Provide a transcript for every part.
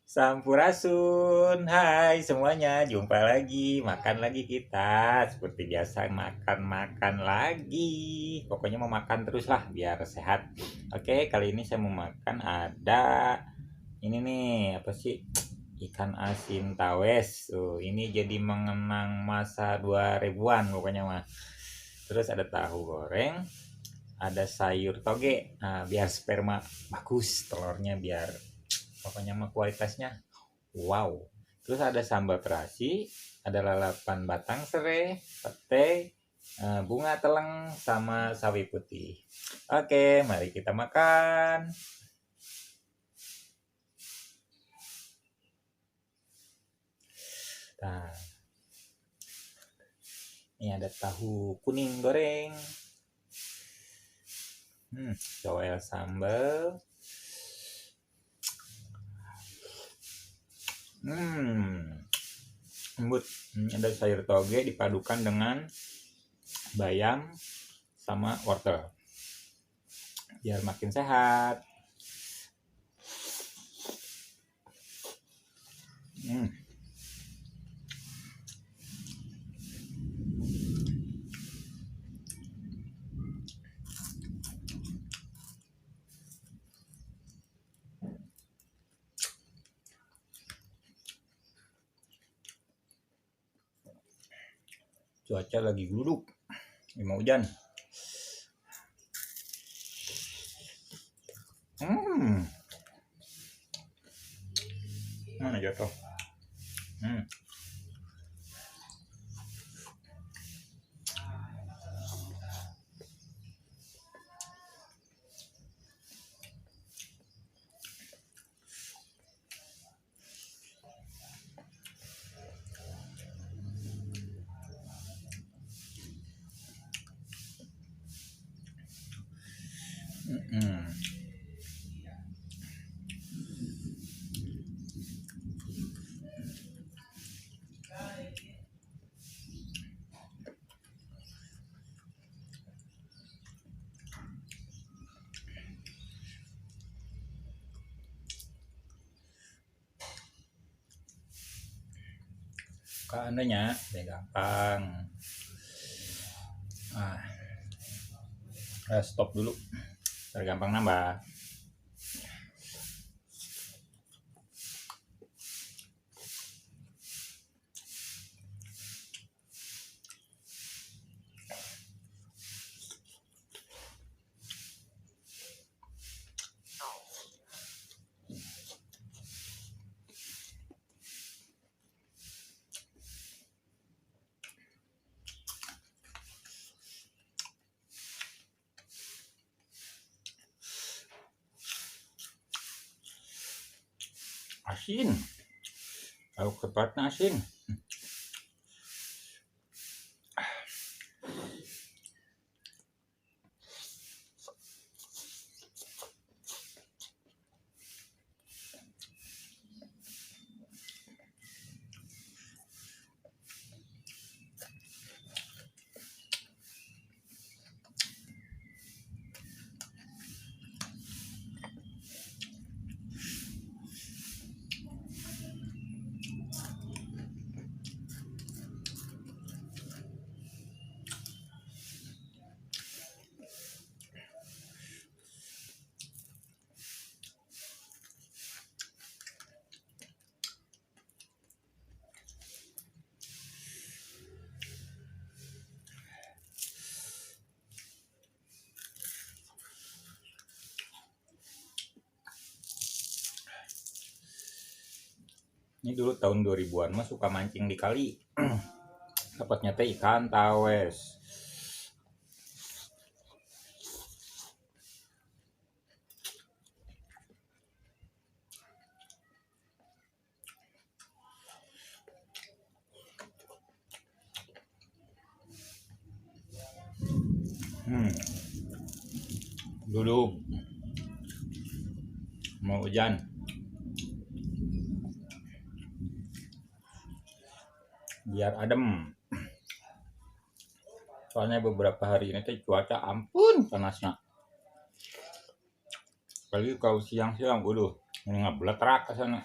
Sampurasun, hai semuanya, jumpa lagi, makan lagi kita. Seperti biasa, makan-makan lagi. Pokoknya mau makan terus lah, biar sehat. Oke, kali ini saya mau makan ada ini nih, apa sih? Ikan asin tawes. Tuh, ini jadi mengenang masa 2000-an pokoknya mah. Terus ada tahu goreng, ada sayur toge. Nah, biar sperma bagus telurnya, biar pokoknya mah kualitasnya wow. Terus ada sambal terasi, ada lalapan batang serai, pete, bunga teleng, sama sawi putih. Oke, mari kita makan. Nah, ini ada tahu kuning goreng. Coel sambal. Lembut. Ada sayur toge dipadukan dengan bayam sama wortel. Biar makin sehat. Cuaca lagi guluk, mau hujan. Mana jatuh? Seandainya gampang. Stop dulu, biar gampang nambah. Asin, tahu ketepatnya asin. Ini dulu tahun 2000-an mah suka mancing di kali. Dapatnya teh ikan tawes. Dulu mau hujan, biar adem. Soalnya beberapa hari ini teh cuaca ampun panasnya. Apalagi kalau siang-siang, waduh, ngebletrak ke sana.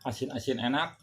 Asin-asin enak.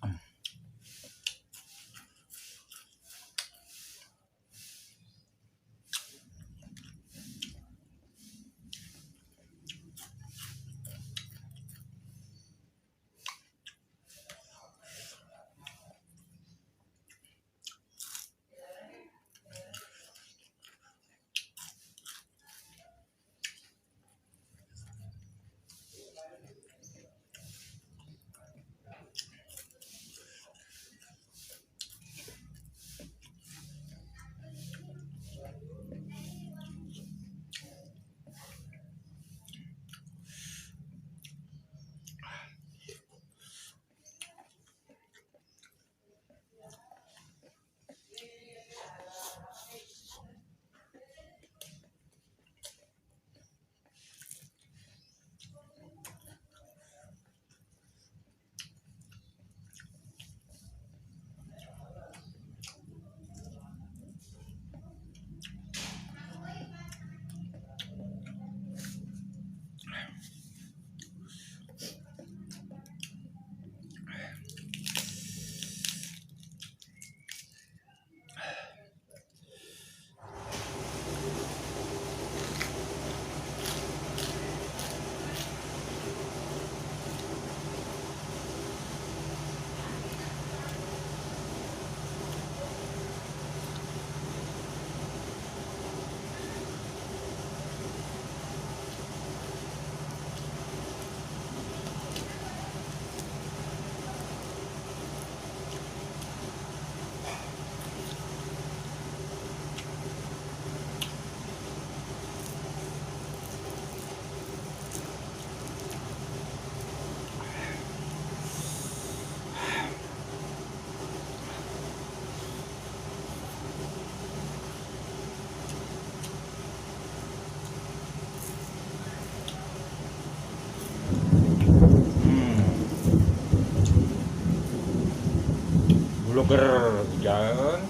Blogger jangan.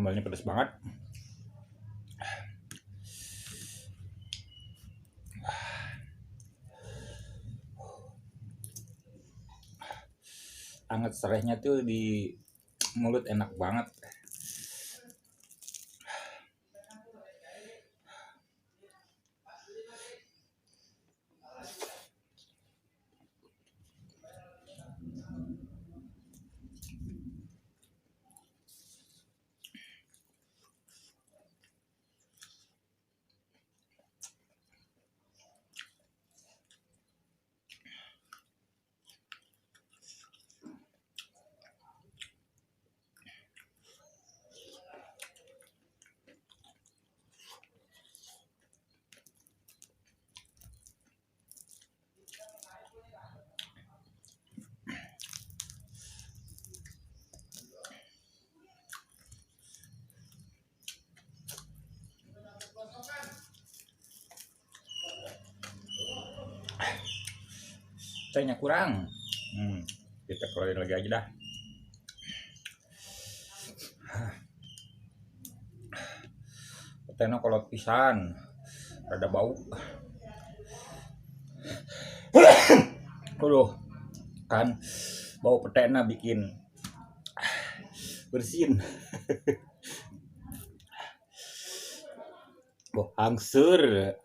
Sambalnya pedas banget. Anget serehnya tuh di mulut enak banget. Tehnya kurang. Kita keluarin lagi aja dah. Tehnya kolot pisan, rada bau. Aduh, kan bau petena bikin bersin. Hangsur.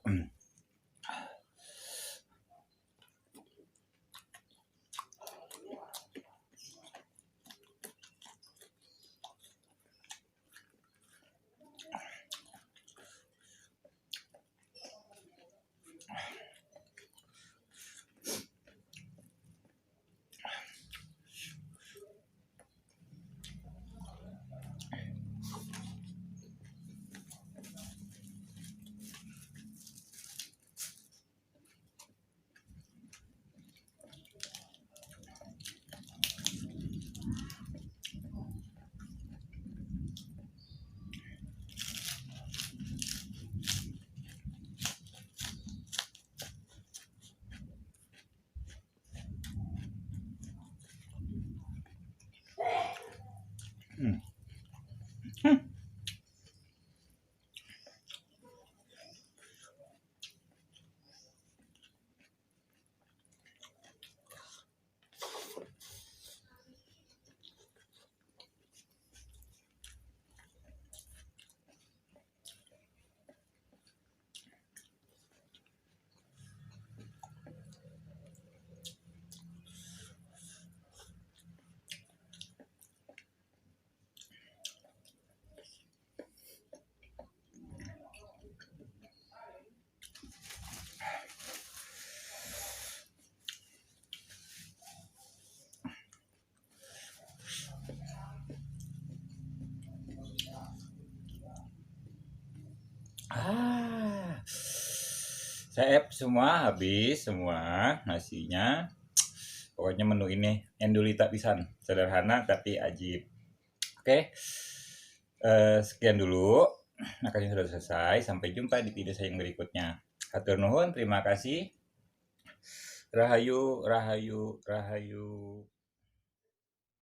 Saya semua habis semua nasinya. Pokoknya menu ini endulita pisan, sederhana tapi ajib. Oke, sekian dulu. Makanya sudah selesai. Sampai jumpa di video saya yang berikutnya. Hatur nuhun, terima kasih. Rahayu, rahayu, rahayu.